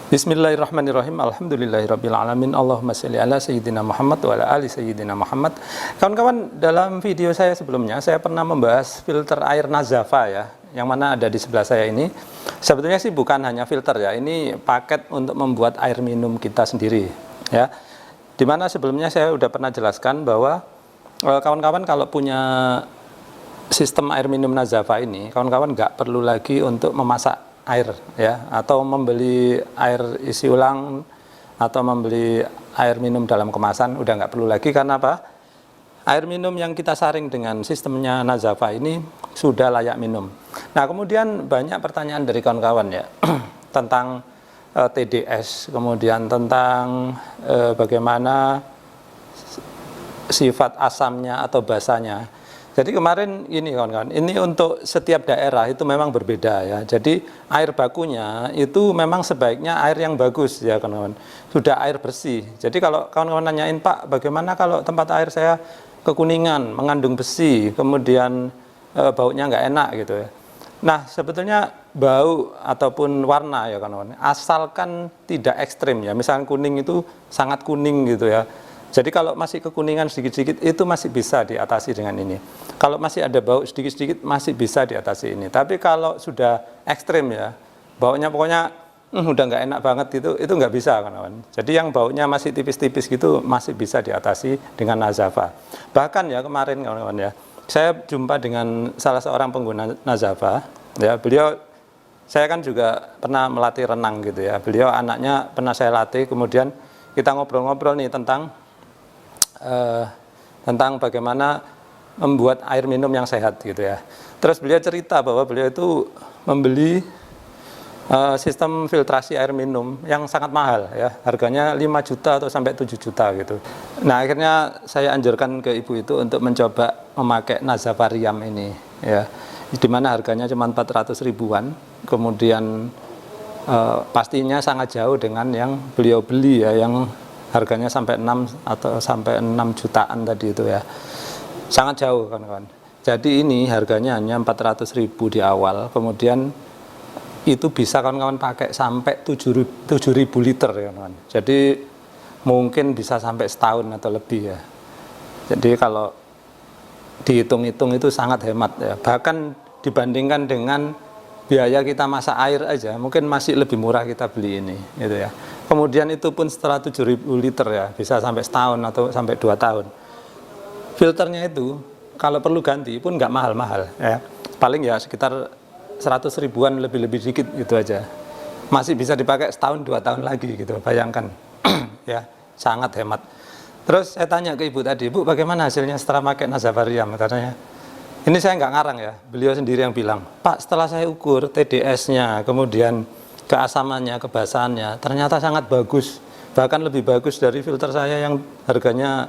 Bismillahirrahmanirrahim. Alhamdulillahirabbil alamin. Allahumma shalli ala sayyidina Muhammad wa ala ali sayyidina Muhammad. Kawan-kawan, dalam video saya sebelumnya saya pernah membahas filter air Nazafa ya, yang mana ada di sebelah saya ini. Sebetulnya sih bukan hanya filter ya, ini paket untuk membuat air minum kita sendiri ya. Dimana sebelumnya saya sudah pernah jelaskan bahwa kawan-kawan kalau punya sistem air minum Nazafa ini, kawan-kawan nggak perlu lagi untuk memasak air ya, atau membeli air isi ulang atau membeli air minum dalam kemasan, udah nggak perlu lagi. Karena apa? Air minum yang kita saring dengan sistemnya Nazafa ini sudah layak minum. Nah, kemudian banyak pertanyaan dari kawan-kawan ya tentang TDS, kemudian tentang bagaimana sifat asamnya atau basanya. Jadi kemarin ini kawan-kawan, ini untuk setiap daerah itu memang berbeda ya. Jadi air bakunya itu memang sebaiknya air yang bagus ya kawan-kawan. Sudah air bersih. Jadi kalau kawan-kawan nanyain, Pak, bagaimana kalau tempat air saya kekuningan, mengandung besi, kemudian baunya nggak enak gitu ya. Nah, sebetulnya bau ataupun warna ya kawan-kawan, asalkan tidak ekstrim ya. Misalnya kuning itu sangat kuning gitu ya. Jadi kalau masih kekuningan sedikit-sedikit itu masih bisa diatasi dengan ini. Kalau masih ada bau sedikit-sedikit masih bisa diatasi ini. Tapi kalau sudah ekstrim ya, baunya pokoknya udah nggak enak banget itu nggak bisa kawan-kawan. Jadi yang baunya masih tipis-tipis gitu masih bisa diatasi dengan Nazafa. Bahkan ya kemarin kawan-kawan ya, saya jumpa dengan salah seorang pengguna Nazafa ya. Saya kan juga pernah melatih renang gitu ya. Beliau anaknya pernah saya latih, kemudian kita ngobrol-ngobrol nih tentang bagaimana membuat air minum yang sehat gitu ya. Terus beliau cerita bahwa beliau itu membeli sistem filtrasi air minum yang sangat mahal ya, harganya 5 juta atau sampai 7 juta gitu. Nah, akhirnya saya anjurkan ke ibu itu untuk mencoba memakai Nazafa Riam ini ya, dimana harganya cuma 400 ribuan, kemudian pastinya sangat jauh dengan yang beliau beli ya, yang harganya sampai 6 atau sampai 6 jutaan tadi itu ya. Sangat jauh kawan-kawan. Jadi ini harganya hanya 400 ribu di awal, kemudian itu bisa kawan-kawan pakai sampai 7.000 liter ya kawan-kawan. Jadi mungkin bisa sampai setahun atau lebih ya. Jadi kalau dihitung-hitung itu sangat hemat ya. Bahkan dibandingkan dengan biaya kita masak air aja mungkin masih lebih murah kita beli ini gitu ya. Kemudian itu pun setelah 7.000 liter ya, bisa sampai setahun atau sampai 2 tahun. Filternya itu kalau perlu ganti pun nggak mahal-mahal ya. Paling ya sekitar 100 ribuan, lebih-lebih dikit gitu aja. Masih bisa dipakai setahun 2 tahun lagi gitu, bayangkan. Ya, sangat hemat. Terus saya tanya ke ibu tadi, Bu, bagaimana hasilnya setelah pakai Nazafa Riam? Katanya, ini saya nggak ngarang ya, beliau sendiri yang bilang, Pak, setelah saya ukur TDS-nya, kemudian keasamannya, kebasahannya, ternyata sangat bagus. Bahkan lebih bagus dari filter saya yang harganya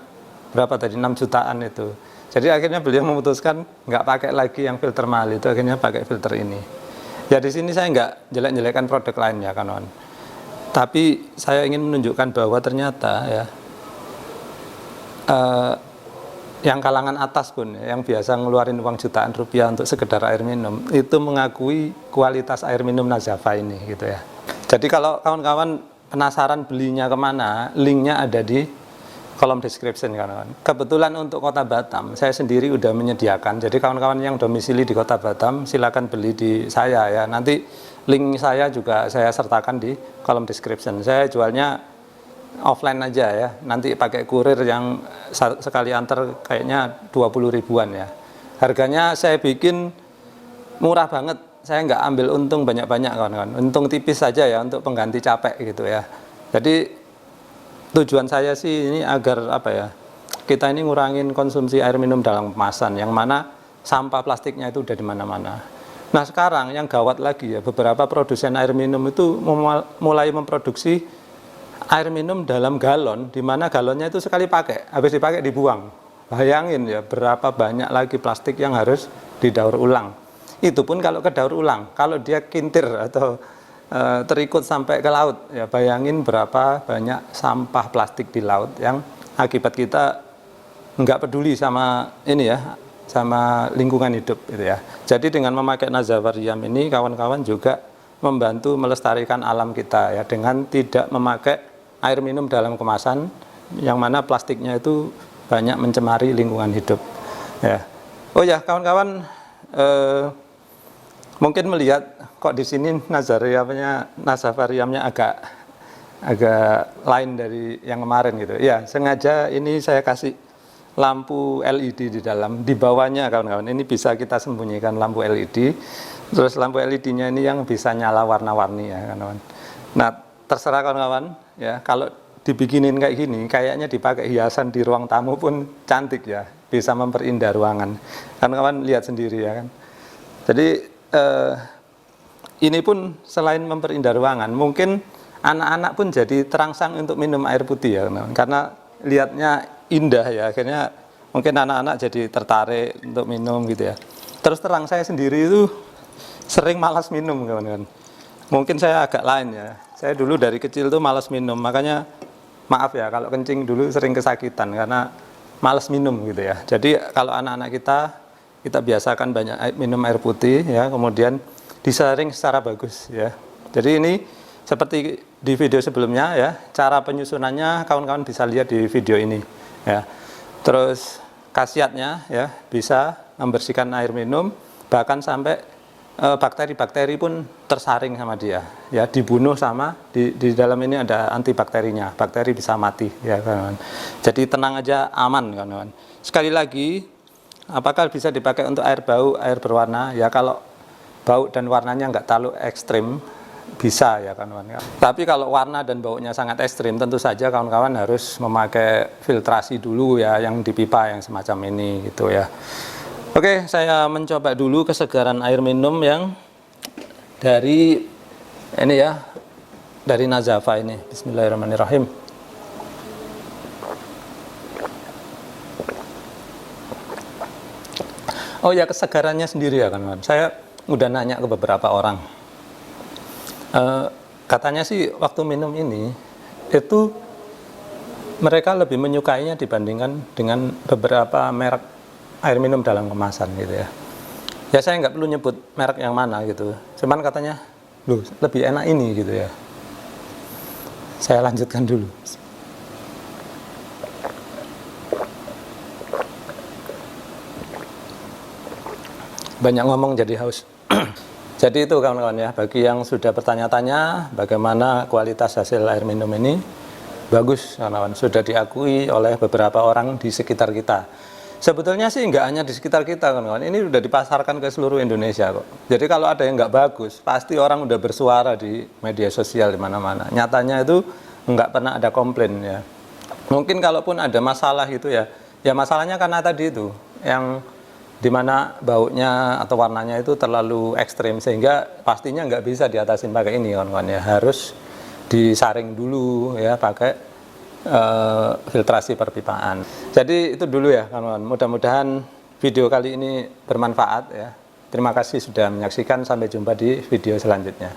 berapa tadi, 6 jutaan itu. Jadi akhirnya beliau memutuskan nggak pakai lagi yang filter mahal itu, akhirnya pakai filter ini. Ya di sini saya nggak jelek-jelekan produk lainnya kawan. Tapi saya ingin menunjukkan bahwa ternyata ya, yang kalangan atas pun ya, yang biasa ngeluarin uang jutaan rupiah untuk sekedar air minum, itu mengakui kualitas air minum Nazafa ini gitu ya. Jadi kalau kawan-kawan penasaran belinya kemana, linknya ada di kolom description kawan-kawan. Kebetulan untuk Kota Batam saya sendiri udah menyediakan. Jadi kawan-kawan yang domisili di Kota Batam silakan beli di saya ya. Nanti link saya juga saya sertakan di kolom description. Saya jualnya offline aja ya, nanti pakai kurir yang sekali antar kayaknya 20 ribuan ya. Harganya saya bikin murah banget, saya nggak ambil untung banyak-banyak kawan-kawan, untung tipis saja ya untuk pengganti capek gitu ya. Jadi tujuan saya sih ini agar apa ya, kita ini ngurangin konsumsi air minum dalam kemasan, yang mana sampah plastiknya itu udah di mana-mana. Nah sekarang yang gawat lagi ya, beberapa produsen air minum itu mulai memproduksi air minum dalam galon, di mana galonnya itu sekali pakai, habis dipakai dibuang. Bayangin ya berapa banyak lagi plastik yang harus didaur ulang. Itu pun kalau ke daur ulang, kalau dia kintir atau terikut sampai ke laut, ya bayangin berapa banyak sampah plastik di laut yang akibat kita nggak peduli sama ini ya, sama lingkungan hidup gitu ya. Jadi dengan memakai Nazafa Riam ini kawan-kawan juga membantu melestarikan alam kita ya dengan tidak memakai air minum dalam kemasan yang mana plastiknya itu banyak mencemari lingkungan hidup ya. Oh ya kawan-kawan, mungkin melihat kok di sini nasavariumnya agak lain dari yang kemarin gitu ya. Sengaja ini saya kasih lampu LED di dalam, di bawahnya kawan-kawan ini bisa kita sembunyikan lampu LED. Terus lampu LED-nya ini yang bisa nyala warna-warni ya kawan-kawan. Nah terserah kawan-kawan ya, kalau dibikinin kayak gini kayaknya dipakai hiasan di ruang tamu pun cantik ya, bisa memperindah ruangan. Kawan-kawan lihat sendiri ya kan. Jadi ini pun selain memperindah ruangan, mungkin anak-anak pun jadi terangsang untuk minum air putih ya kawan-kawan. Karena lihatnya indah ya, akhirnya mungkin anak-anak jadi tertarik untuk minum gitu ya. Terus terang saya sendiri itu sering malas minum kawan-kawan. Mungkin saya agak lain ya. Saya dulu dari kecil tuh malas minum, makanya maaf ya kalau kencing dulu sering kesakitan karena malas minum gitu ya. Jadi kalau anak-anak kita biasakan banyak minum air putih ya, kemudian disaring secara bagus ya. Jadi ini seperti di video sebelumnya ya, cara penyusunannya kawan-kawan bisa lihat di video ini ya. Terus khasiatnya ya bisa membersihkan air minum, bahkan sampai bakteri-bakteri pun tersaring sama dia ya, dibunuh sama di dalam ini ada antibakterinya, bakteri bisa mati ya kawan-kawan. Jadi tenang aja, aman kawan-kawan. Sekali lagi, apakah bisa dipakai untuk air bau, air berwarna ya? Kalau bau dan warnanya nggak terlalu ekstrim bisa ya kawan-kawan. Tapi kalau warna dan baunya sangat ekstrim, tentu saja kawan-kawan harus memakai filtrasi dulu ya, yang di pipa yang semacam ini gitu ya. Oke, saya mencoba dulu kesegaran air minum yang dari ini ya, dari Nazava ini. Bismillahirrahmanirrahim. Oh ya, kesegarannya sendiri ya kan. Saya udah nanya ke beberapa orang. Katanya sih waktu minum ini itu mereka lebih menyukainya dibandingkan dengan beberapa merek air minum dalam kemasan gitu ya. Ya saya nggak perlu nyebut merek yang mana gitu. Cuman katanya, loh lebih enak ini gitu ya. Saya lanjutkan dulu. Banyak ngomong jadi haus. Jadi itu kawan-kawan ya, bagi yang sudah bertanya-tanya bagaimana kualitas hasil air minum ini, bagus kawan-kawan, sudah diakui oleh beberapa orang di sekitar kita. Sebetulnya sih nggak hanya di sekitar kita kawan-kawan, ini udah dipasarkan ke seluruh Indonesia kok. Jadi kalau ada yang nggak bagus, pasti orang udah bersuara di media sosial di mana-mana. Nyatanya itu nggak pernah ada komplain ya. Mungkin kalaupun ada masalah gitu ya, ya masalahnya karena tadi itu, yang dimana baunya atau warnanya itu terlalu ekstrim sehingga pastinya nggak bisa diatasin pakai ini kawan-kawan ya. Harus disaring dulu ya pakai filtrasi perpipaan. Jadi itu dulu ya kawan-kawan. Mudah-mudahan video kali ini bermanfaat ya. Terima kasih sudah menyaksikan. Sampai jumpa di video selanjutnya.